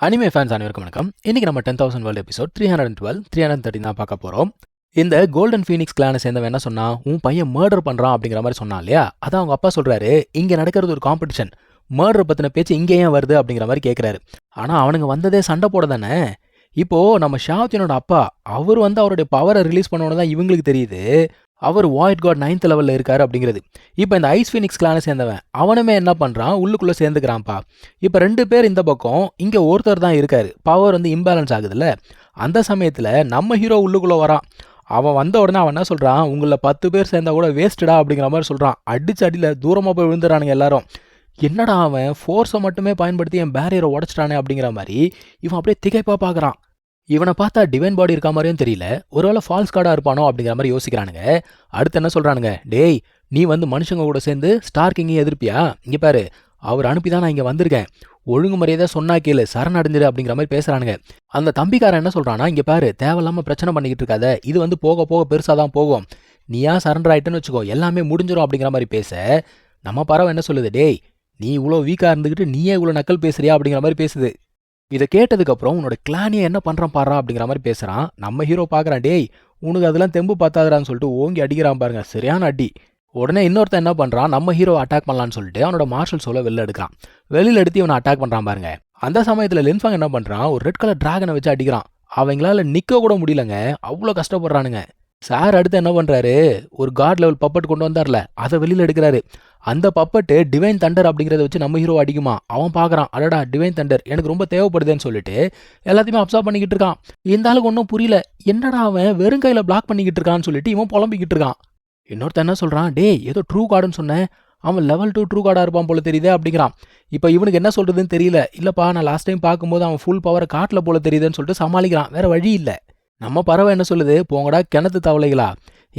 Anime fans அனைவருக்கும் வணக்கம். இன்னைக்கு நம்ம 10,000 வேர்ல்டு எபிசோட் 312 313 தான் பார்க்க போறோம். இந்த கோல்டன் ஃபீனிக்ஸ் கிளானை சேர்ந்தவன் என்ன சொன்னா, உன் பையன் மர்டர் பண்றான் அப்படிங்கிற மாதிரி சொன்னான் இல்லையா? அதான் அவங்க அப்பா சொல்றாரு, இங்க நடக்கிறது ஒரு காம்படிஷன், மர்டர் பத்தின பேச்சு இங்கே ஏன் வருது அப்படிங்கிற மாதிரி கேட்கிறாரு. ஆனா அவனுங்க வந்ததே சண்டை போட தானே. இப்போ நம்ம ஷாவ்தியனோட அப்பா அவர் அவருடைய பவரை ரிலீஸ் பண்ணோன்னு தான் இவங்களுக்கு தெரியுது அவர் வாய்ட் காட் 9th லெவலில் இருக்காரு அப்படிங்கிறது. இப்போ இந்த ஐஸ் ஃபீனிக்ஸ் கிளானை சேர்ந்தவன் அவனுமே என்ன பண்ணுறான், உள்ளுக்குள்ளே சேர்ந்துக்கிறான்ப்பா. இப்போ 2 பேர் இந்த பக்கம், இங்கே ஒருத்தர் தான் இருக்காரு. பவர் இம்பேலன்ஸ் ஆகுதுல்ல. அந்த சமயத்தில் நம்ம ஹீரோ உள்ளுக்குள்ளே வரான். அவன் வந்த உடனே அவன் என்ன சொல்கிறான், உங்களில் 10 பேர் சேர்ந்தா கூட வேஸ்ட்டடா அப்படிங்கிற மாதிரி சொல்கிறான். அடிச்சு அடியில் தூரமாக போய் விழுந்துறானுங்க எல்லாரும். என்னடா அவன் ஃபோர்ஸை மட்டுமே பயன்படுத்தி என் பேரியரை உடச்சிட்டானே அப்படிங்கிற மாதிரி இவன் அப்படியே திகைப்பாக பார்க்குறான். இவனை பார்த்தா டிவைன் பாடி இருக்க மாதிரியும் தெரியல, ஒருவேளை ஃபால்ஸ் கார்டாக இருப்பானோ அப்படிங்கிற மாதிரி யோசிக்கிறானுங்க. அடுத்து என்ன சொல்கிறானுங்க, டேய் நீ மனுஷங்க கூட சேர்ந்து ஸ்டார் கிங்கையும் எதிர்ப்பியா? இங்கே பாரு, அவர் அனுப்பி தான் நான் இங்கே வந்திருக்கேன், ஒழுங்கு முறையதை சொன்னா கேளு, சரணடைஞ்சிரு அப்படிங்கிற மாதிரி பேசுகிறானுங்க. அந்த தம்பிக்காரன் என்ன சொல்கிறான்னா, இங்கே பாரு தேவையில்லாமல் பிரச்சனை பண்ணிக்கிட்டு இருக்காத, இது போக போக பெருசாக தான் போகும், நீயா சரண்டர் ஆகிட்டேன்னு வச்சுக்கோ, எல்லாமே முடிஞ்சிடும் அப்படிங்கிற மாதிரி பேச, நம்ம பறவை என்ன சொல்லுது, டேய் நீ இவ்வளோ வீக்காக இருந்துக்கிட்டு நீயே இவ்வளோ நக்கல் பேசுறியா அப்படிங்கிற மாதிரி பேசுது. இதை கேட்டதுக்கப்புறம் உன்னோட கிளானியை என்ன பண்ணுறான் பாடுறா அப்படிங்கிற மாதிரி பேசுகிறான். நம்ம ஹீரோ பார்க்குறான், டேய் உனக்கு அதெல்லாம் தெம்பு பார்த்தாதான்னு சொல்லிட்டு ஓங்கி அடிக்கிறான் பாருங்க, சரியான அடி. உடனே இன்னொருத்தன் என்ன பண்ணுறான், நம்ம ஹீரோ அட்டாக் பண்ணலான்னு சொல்லிட்டு அவனோட மார்ஷல் சோலை வெளில எடுக்கிறான். வெளியில் எடுத்து இவனை அட்டாக் பண்ணுறான் பாருங்க. அந்த சமயத்தில் லின்ஃபாங் என்ன பண்ணுறான், ஒரு ரெட் கலர் டிராகனை வச்சு அடிக்கிறான். அவங்களால நிற்க கூட முடியலங்க, அவ்வளோ கஷ்டப்படுறானுங்க. சார் அடுத்து என்ன பண்ணுறாரு, ஒரு காட் லெவல் பப்பட் கொண்டு வந்தார்ல, அதை வெளியில் எடுக்கிறாரு. அந்த பப்பட்டு டிவைன் தண்டர் அப்படிங்கிறத வச்சு நம்ம ஹீரோ அடிக்குமா. அவன் பார்க்குறான், அடடா டிவைன் தண்டர் எனக்கு ரொம்ப தேவைப்படுதுன்னு சொல்லிட்டு எல்லாத்தையுமே அப்சர்வ் பண்ணிக்கிட்டு இருக்கான். இந்த ஆளுக்கு ஒன்றும் புரியல, என்னடா அவன் வெறும் கையில் பிளாக் பண்ணிக்கிட்டு இருக்கான்னு சொல்லிட்டு இவன் புலம்பிக்கிட்டு இருக்கான். இன்னொருத்த என்ன சொல்கிறான், டேய் ஏதோ ட்ரூ கார்டுன்னு சொன்னேன், அவன் லெவல் 2 ட்ரூ கார்டாக இருப்பான் போல தெரியுது அப்படிங்கிறான். இப்போ இவனுக்கு என்ன சொல்கிறதுன்னு தெரியல. இல்லைப்பா நான் லாஸ்ட் டைம் பார்க்கும்போது அவன் ஃபுல் பவரை காட்டில் போல தெரியுதுன்னு சொல்லிட்டு சமாளிக்கிறான், வேற வழி இல்லை. நம்ம பறவை என்ன சொல்லுது, போங்கடா கிணத்து தவளைகளா,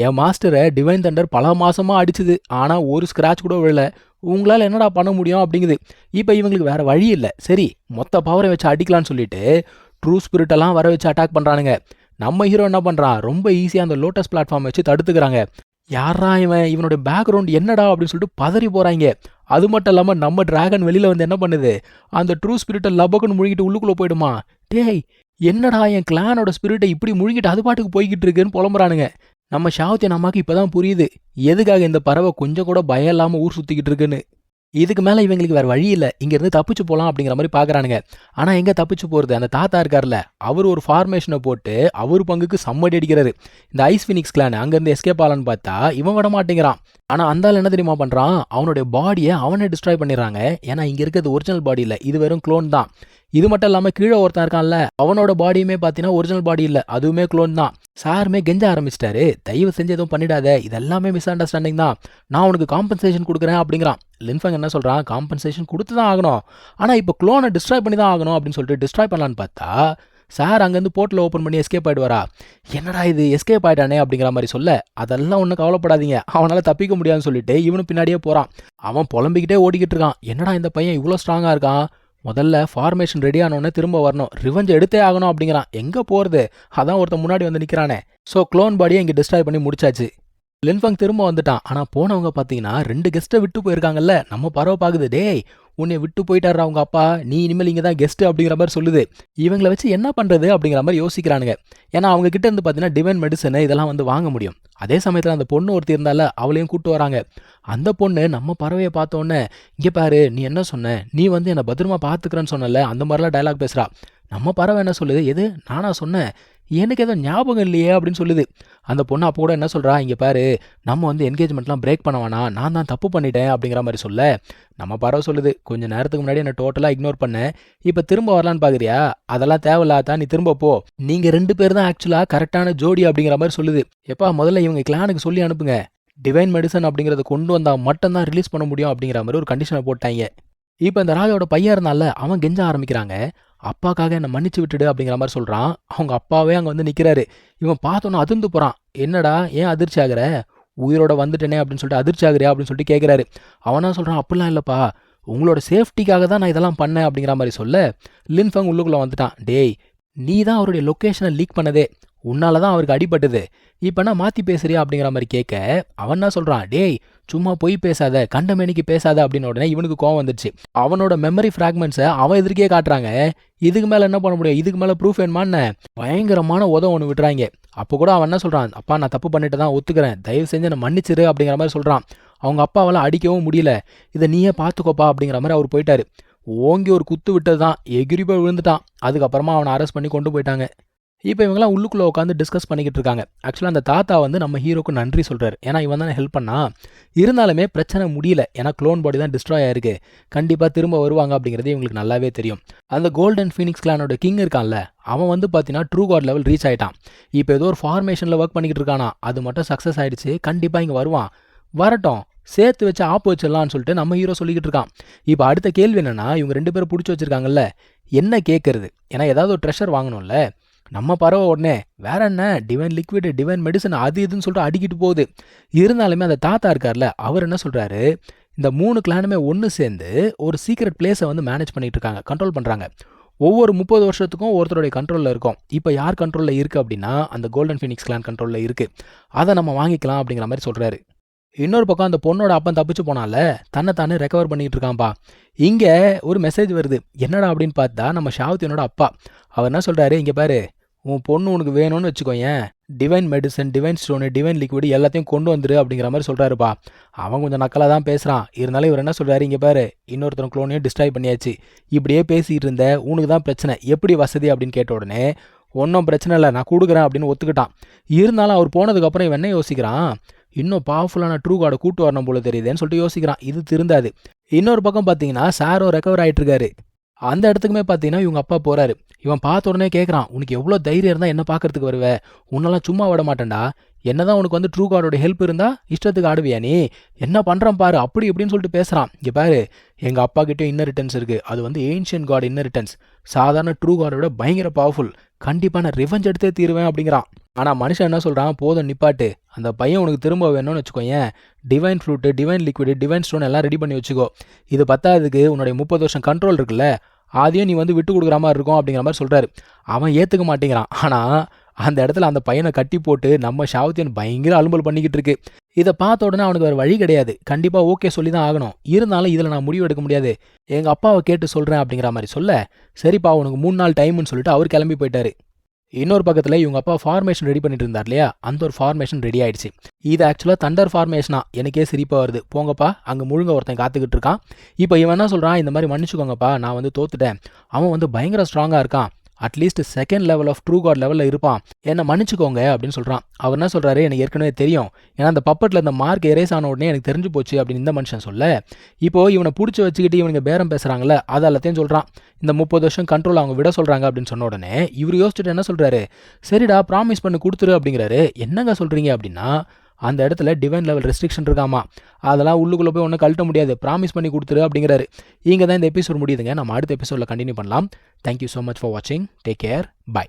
என் மாஸ்டரை டிவைன் தண்டர் பல மாசமாக அடிச்சுது, ஆனால் ஒரு ஸ்க்ராட்ச் கூட விழல, உங்களால் என்னடா பண்ண முடியும் அப்படிங்குது. இப்போ இவங்களுக்கு வேற வழி இல்லை, சரி மொத்த பவரை வச்சு அடிக்கலான்னு சொல்லிட்டு ட்ரூ ஸ்பிரிட்டெல்லாம் வர வச்சு அட்டாக் பண்ணுறானுங்க. நம்ம ஹீரோ என்ன பண்ணுறான், ரொம்ப ஈஸியாக அந்த லோட்டஸ் பிளாட்ஃபார்ம் வச்சு தடுத்துக்கிறாங்க. யாரா இவனோட பேக்ரவுண்ட் என்னடா அப்படின்னு சொல்லிட்டு பதறி போகிறாங்க. அது மட்டும் இல்லாமல் நம்ம டிராகன் வெளியில் என்ன பண்ணுது, அந்த ட்ரூ ஸ்பிரிட்டை லபக்குன்னு முழுங்கிட்டு உள்ளுக்குள்ளே போயிடுமா. டேய் என்னடா என் கிளானோட ஸ்பிரிட்டை இப்படி முழுங்கிட்டு அது பாட்டுக்கு போய்கிட்டு இருக்குன்னு புலம்புறானுங்க. நம்ம ஷாவ்தியன் அம்மாக்கு இப்போதான் புரியுது எதுக்காக இந்த பறவை கொஞ்சம் கூட பயம் இல்லாமல் ஊர் சுற்றிக்கிட்டு இருக்குன்னு. இதுக்கு மேலே இவங்களுக்கு வேறு வழி இல்லை, இங்கேருந்து தப்பிச்சு போகலாம் அப்படிங்கிற மாதிரி பார்க்குறானுங்க. ஆனால் எங்கே தப்பிச்சு போகிறது, அந்த தாத்தா இருக்கார்ல அவர் ஒரு ஃபார்மேஷனை போட்டு அவர் பங்குக்கு சம்மடி அடிக்கிறாரு. இந்த ஐஸ் ஃபினிக்ஸ் கிளான் அங்கேருந்து எஸ்கேப் ஆகலான்னு பார்த்தா இவன் விட மாட்டேங்கிறான். ஆனால் அந்த ஆள் என்ன தெரியுமா பண்ணுறான், அவனுடைய பாடியை அவனே டிஸ்ட்ராய் பண்ணிடுறாங்க. ஏன்னா இங்கே இருக்கிறது ஒரிஜினல் பாடி இல்லை, இது வெறும் க்ளோன் தான். இது மட்டும் இல்லாமல் கீழே ஒருத்தன் இருக்கான்ல, அவனோட பாடியுமே பார்த்தீங்கன்னா ஒரிஜினல் பாடி இல்லை, அதுவுமே க்ளோன் தான். சாருமே கெஞ்ச ஆரம்பிச்சிட்டாரு, தயவு செஞ்சு எதுவும் பண்ணிடாத, இதெல்லாமே மிஸ் அண்டர்ஸ்டாண்டிங் தான், நான் உனக்கு காம்பன்சேஷன் கொடுக்குறேன் அப்படிங்கிறான். லின்ஃபங் என்ன சொல்கிறான், காம்பன்சேஷன் கொடுத்து தான் ஆகணும், ஆனால் இப்போ க்ளோனை டிஸ்ட்ராய் பண்ணி தான் ஆகணும் அப்படின்னு சொல்லிட்டு டிஸ்ட்ராய் பண்ணலான்னு பார்த்தா சார் அங்கேருந்து போர்ட்டில் ஓப்பன் பண்ணி எஸ்கேப் ஆகிடுவாரா. என்னடா இது எஸ்கேப் ஆகிட்டானே அப்படிங்கிற மாதிரி சொல்ல, அதெல்லாம் ஒன்றும் கவலைப்படாதீங்க, அவனால் தப்பிக்க முடியாதுன்னு சொல்லிட்டு இவனும் பின்னாடியே போகிறான். அவன் புலம்பிக்கிட்டே ஓடிக்கிட்டு இருக்கான். என்னடா இந்த பையன் இவ்வளோ ஸ்ட்ராங்காக இருக்கான், முதல்ல ஃபார்மேஷன் ரெடி ஆனோடனே திரும்ப வரணும், ரிவெஞ்ச் எடுத்தே ஆகணும் அப்படிங்கிறான். எங்கே போகிறது, அதான் ஒருத்தன் முன்னாடி நிற்கிறானே. ஸோ க்ளோன் பாடியை இங்கே டிஸ்ட்ராய் பண்ணி முடிச்சாச்சு. லின்ஃபங் திரும்ப வந்துட்டான். ஆனால் போனவங்க பார்த்தீங்கன்னா 2 கெஸ்ட்டை விட்டு போயிருக்காங்கல்ல. நம்ம பறவை பார்க்குது, டேய் உன்னை விட்டு போயிட்டாரா அவங்க அப்பா, நீ இனிமேல் இங்கே தான் கெஸ்ட்டு அப்படிங்கிற மாதிரி சொல்லுது. இவங்களை வச்சு என்ன பண்ணுறது அப்படிங்கிற மாதிரி யோசிக்கிறானுங்க. ஏன்னா அவங்க கிட்ட இருந்து பார்த்தீங்கன்னா டிவைன் மெடிசனு இதெல்லாம் வாங்க முடியும். அதே சமயத்தில் அந்த பொண்ணு ஒருத்தி இருந்தால அவளையும் கூட்டு வராங்க. அந்த பொண்ணு நம்ம பறவையை பார்த்தோன்னே, இங்கே பாரு நீ என்ன சொன்ன, நீ என்னை பத்திரமா பார்த்துக்கிறேன்னு சொன்னல, அந்த மாதிரிலாம் டைலாக் பேசுகிறா. நம்ம பறவை என்ன சொல்லுது, எது நானா சொன்னேன், எனக்கு ஏதோ ஞாபகம் இல்லையே அப்படின்னு சொல்லுது. அந்த பொண்ணு அப்போ கூட என்ன சொல்கிறா, இங்கே பாரு நம்ம என்கேஜ்மெண்ட்லாம் பிரேக் பண்ண வேணாம், நான் தான் தப்பு பண்ணிட்டேன் அப்படிங்கிற மாதிரி சொல்ல, நம்ம பறவை சொல்லுது, கொஞ்சம் நேரத்துக்கு முன்னாடி என்னை டோட்டலாக இக்னோர் பண்ணேன், இப்போ திரும்ப வரலான்னு பார்க்குறியா, அதெல்லாம் தேவையில்லாதான், நீ திரும்ப போ, நீங்கள் 2 பேர் தான் ஆக்சுவலாக கரெக்டான ஜோடி அப்படிங்கிற மாதிரி சொல்லுது. எப்பா முதல்ல இவங்க கிளானுக்கு சொல்லி அனுப்புங்க, டிவைன் மெடிசன் அப்படிங்கிறத கொண்டு வந்தால் மட்டும்தான் ரிலீஸ் பண்ண முடியும் அப்படிங்கிற மாதிரி ஒரு கண்டிஷனை போட்டாங்க. இப்போ இந்த ராஜாவோட பையன் இருந்தால அவன் கெஞ்ச ஆரம்பிக்கிறாங்க, அப்பாக்காக என்னை மன்னிச்சு விட்டுடு அப்படிங்கிற மாதிரி சொல்கிறான். அவங்க அப்பாவே அங்கே நிற்கிறாரு. இவன் பார்த்தோன்னா அதிர்ந்து போகிறான். என்னடா ஏன் அதிர்ச்சி ஆகிற, உயிரோட வந்துட்டேனே அப்படின்னு சொல்லிட்டு அதிர்ச்சி ஆகுறியா அப்படின்னு சொல்லிட்டு கேட்குறாரு. அவனா சொல்கிறான், அப்படிலாம் இல்லைப்பா, உங்களோட சேஃப்டிக்காக தான் நான் இதெல்லாம் பண்ணேன் அப்படிங்கிற மாதிரி சொல்ல, லின்ஃபங் உள்ளுக்குள்ளே வந்துட்டான். டேய் நீ தான் அவருடைய லொக்கேஷனை லீக் பண்ணதே, உன்னால தான் அவருக்கு அடிபட்டது, இப்ப என்ன மாத்தி பேசுறியா அப்படிங்கிற மாதிரி கேட்க, அவன் என்ன சொல்றான், டேய் சும்மா பொய் பேசாத, கண்டமேனிக்கு பேசாத அப்படின்னு உடனே இவனுக்கு கோவம் வந்துருச்சு. அவனோட மெமரி ஃப்ராக்மெண்ட்ஸை அவன் எதிர்க்கே காட்டுறாங்க. இதுக்கு மேல என்ன பண்ண முடியும், இதுக்கு மேல ப்ரூஃப் வேணுமான்னு பயங்கரமான ஒன்று விட்டுறாங்க. அப்போ கூட அவன் என்ன சொல்றான், அப்பா நான் தப்பு பண்ணிட்டு தான் ஒத்துக்கிறேன், தயவு செஞ்சு என்னை மன்னிச்சிரு அப்படிங்கிற மாதிரி சொல்றான். அவங்க அப்பாவால் அடிக்கவும் முடியல, இதை நீயே பார்த்துக்கோப்பா அப்படிங்கிற மாதிரி அவர் போயிட்டாரு. ஓங்கி ஒரு குத்து விட்டது தான், எகிரி போய் விழுந்துட்டான். அதுக்கப்புறமா அவனை அரெஸ்ட் பண்ணி கொண்டு போயிட்டாங்க. இப்போ இவங்கெல்லாம் உள்ளுக்குள்ளே உட்காந்து டிஸ்கஸ் பண்ணிக்கிட்டு இருக்காங்க. ஆக்சுவலாக அந்த தாத்தா வந்து நம்ம ஹீரோக்கு நன்றி சொல்கிறார், ஏன்னா இவன் தானே ஹெல்ப் பண்ணா. இருந்தாலுமே பிரச்சனை முடியல, ஏன்னா க்ளோன் பாடி தான் டிஸ்ட்ராய் ஆயிருக்கு. கண்டிப்பாக திரும்ப வருவாங்க அப்படிங்கிறது இவங்களுக்கு நல்லாவே தெரியும். அந்த கோல்டன் ஃபீனிக்ஸ் கிளானோட கிங் இருக்கான்ல, அவன் வந்து பார்த்தீங்கன்னா ட்ரூ காட் லெவல் ரீச் ஆகிட்டான். இப்போ ஏதோ ஒரு ஃபார்மேஷனில் ஒர்க் பண்ணிக்கிட்டு இருக்கானா, அது மட்டும் சக்ஸஸ் ஆகிடுச்சு. கண்டிப்பாக இங்கே வருவான், வரட்டும், சேர்த்து வச்சு ஆப்பு வச்சிடலான்னு சொல்லிட்டு நம்ம ஹீரோ சொல்லிக்கிட்டு இருக்கான். இப்போ அடுத்த கேள்வி என்னன்னா, இவங்க 2 பேரும் பிடிச்சி வச்சிருக்காங்கல்ல, என்ன கேட்கறது? ஏன்னா ஏதாவது ஒரு ட்ரெஷர் வாங்கணும்ல. நம்ம பறவை உடனே வேற என்ன டிவைன் லிக்விட், டிவைன் மெடிசன், அது இதுன்னு சொல்லிட்டு அடிக்கிட்டு போகுது. இருந்தாலுமே அந்த தாத்தா இருக்கார்ல, அவர் என்ன சொல்றாரு, இந்த 3 கிளானுமே ஒன்று சேர்ந்து ஒரு சீக்ரெட் பிளேஸை வந்து மேனேஜ் பண்ணிட்டு இருக்காங்க, கண்ட்ரோல் பண்ணுறாங்க. ஒவ்வொரு 30 வருஷத்துக்கும் ஒருத்தருடைய கண்ட்ரோலில் இருக்கும். இப்போ யார் கண்ட்ரோலில் இருக்குது அப்படின்னா, அந்த கோல்டன் ஃபீனிக்ஸ் கிளான் கண்ட்ரோலில் இருக்குது. அதை நம்ம வாங்கிக்கலாம் அப்படிங்கிற மாதிரி சொல்கிறாரு. இன்னொரு பக்கம் அந்த பொண்ணோட அப்பன் தப்பிச்சு போனால, தன்னை ரெக்கவர் பண்ணிக்கிட்டு இருக்கான்பா. இங்கே ஒரு மெசேஜ் வருது, என்னடா அப்படின்னு பார்த்தா நம்ம ஷாவத்தியனோட அப்பா. அவர் என்ன சொல்கிறாரு, இங்கே பாரு, உன் பொண்ணு உனக்கு வேணும்னு வச்சுக்கோயேன், divine medicine, divine stone, divine liquid எல்லாத்தையும் கொண்டு வந்துரு அப்படிங்கிற மாதிரி சொல்கிறாருப்பா. அவன் கொஞ்சம் நக்கலாக தான் பேசுகிறான். இருந்தாலும் இவர் என்ன சொல்கிறாரு, இங்கே பாரு, இன்னொருத்தர் க்ளோனையும் டிஸ்ட்ராய் பண்ணியாச்சு, இப்படியே பேசிகிட்டு இருந்த, உனக்கு தான் பிரச்சனை, எப்படி வசதி அப்படின்னு கேட்ட உடனே, ஒன்றும் பிரச்சனை இல்லை, நான் கொடுக்குறேன் அப்படின்னு ஒத்துக்கிட்டான். இருந்தாலும் அவர் போனதுக்கப்புறம் இவன் என்ன யோசிக்கிறான், இன்னும் பவர்ஃபுல்லான ட்ரூ கார்டை கூட்டு வரணும் போல தெரியுதுன்னு சொல்லிட்டு யோசிக்கிறான். இது திருந்தாது. இன்னொரு பக்கம் பார்த்தீங்கன்னா சாரோ ரெக்கவர் ஆகிட்டு இருக்காரு. அந்த இடத்துக்குமே பார்த்தீங்கன்னா இவங்க அப்பா போகிறாரு. இவன் பார்த்த உடனே கேட்குறான், உனக்கு எவ்வளோ தைரியம் இருந்தால் என்ன பார்க்கறதுக்கு வருவே, உன்னெல்லாம் சும்மா விட மாட்டேன்டா, என்னதான் உனக்கு வந்து ட்ரூ கார்டோட ஹெல்ப் இருந்தால் இஷ்டத்துக்கு ஆடுவியா நீ, என்ன பண்ணுறான் பாரு அப்படி இப்படின்னு சொல்லிட்டு பேசுகிறான். இங்கே பாரு, எங்கள் அப்பா கிட்டே இன்னரிட்டன்ஸ் இருக்குது, அது வந்து ஏன்ஷியன் காட் இன்னரிட்டன்ஸ், சாதாரண ட்ரூ கார்டோட பயங்கர பவர்ஃபுல், கண்டிப்பாக நான் ரிவெஞ்ச் எடுத்தே தீருவேன் அப்படிங்கிறான். ஆனால் மனுஷன் என்ன சொல்கிறான், போதும் நிப்பாட்டு, அந்த பையன் உனக்கு திரும்ப வேணும்னு வச்சுக்கோயேன், divine flute, divine liquid, divine stone எல்லாம் ரெடி பண்ணி வச்சுக்கோ, இது பத்தாததுக்கு உன்னுடைய 30 வருஷம் கண்ட்ரோல் இருக்குல்ல, அதையும் நீ வந்து விட்டு கொடுக்குற மாதிரி இருக்கும் அப்படிங்கிற மாதிரி சொல்கிறாரு. அவன் ஏற்றுக்க மாட்டேங்கிறான். ஆனால் அந்த இடத்துல அந்த பையனை கட்டி போட்டு நம்ம ஷாவத்தியன் பயங்கர அலும்பல் பண்ணிக்கிட்டு இருக்கு. இதை பார்த்த உடனே அவனுக்கு வேறு வழி கிடையாது, கண்டிப்பாக ஓகே சொல்லி தான் ஆகணும். இருந்தாலும் இதில் நான் முடிவு எடுக்க முடியாது, எங்கள் அப்பாவை கேட்டு சொல்கிறேன் அப்படிங்கிற மாதிரி சொல்ல, சரிப்பா உனக்கு 3 நாள் டைம்னு சொல்லிட்டு அவர் கிளம்பி போயிட்டாரு. இன்னொரு பக்கத்தில் இவங்க அப்பா ஃபார்மேஷன் ரெடி பண்ணிட்டு இருந்தார் இல்லையா, அந்த ஒரு ஃபார்மேஷன் ரெடி ஆயிடுச்சு. இது ஆக்சுவலாக தண்டர் ஃபார்மேஷனா, எனக்கே சிரிப்பாக வருது. போங்கப்பா, அங்கே முழுங்க ஒருத்தன் காத்துக்கிட்டு இருக்கான். இப்போ இவன் என்ன சொல்கிறான், இந்த மாதிரி மன்னிச்சுக்கோங்கப்பா, நான் வந்து தோத்துட்டேன், அவன் வந்து பயங்கர ஸ்ட்ராங்காக இருக்கான், at least second level of true god லெவலில் இருப்பான், என்னை மன்னிச்சுக்கோங்க அப்படின்னு சொல்கிறான். அவர் என்ன சொல்கிறாரு, எனக்கு ஏற்கனவே தெரியும், ஏன்னா அந்த பப்பட்டில் இந்த மார்க் எரேஸ் ஆன உடனே எனக்கு தெரிஞ்சு போச்சு அப்படின்னு இந்த மனுஷன் சொல்ல, இப்போது இவனை பிடிச்சி வச்சுக்கிட்டு இவனுங்க பேரம் பேசுகிறாங்களே அது எல்லாத்தையும் சொல்கிறான். இந்த 30 வருஷம் கண்ட்ரோல் அவங்க விட சொல்கிறாங்க அப்படின்னு சொன்ன உடனே இவர் யோசிச்சுட்டு என்ன சொல்கிறாரு, சரிடா ப்ராமிஸ் பண்ணி கொடுத்துரு அப்படிங்கிறாரு. என்னங்க சொல்கிறீங்க அப்படின்னா, அந்த இடத்துல டிவைன் லெவல் ரெஸ்ட்ரிக்ஷன் இருக்காமா, அதெல்லாம் உள்ளுக்குள்ளே போய் ஒன்றும் கழட்ட முடியாது, ப்ராமிஸ் பண்ணி கொடுத்துரு அப்படிங்கிறாரு. இங்கே தான் இந்த எபிசோட் முடியுதுங்க. நம்ம அடுத்த எபிசோடில் கண்டினியூ பண்ணலாம். தேங்க்யூ ஸோ மச் ஃபார் வாட்சிங். Take care. பை.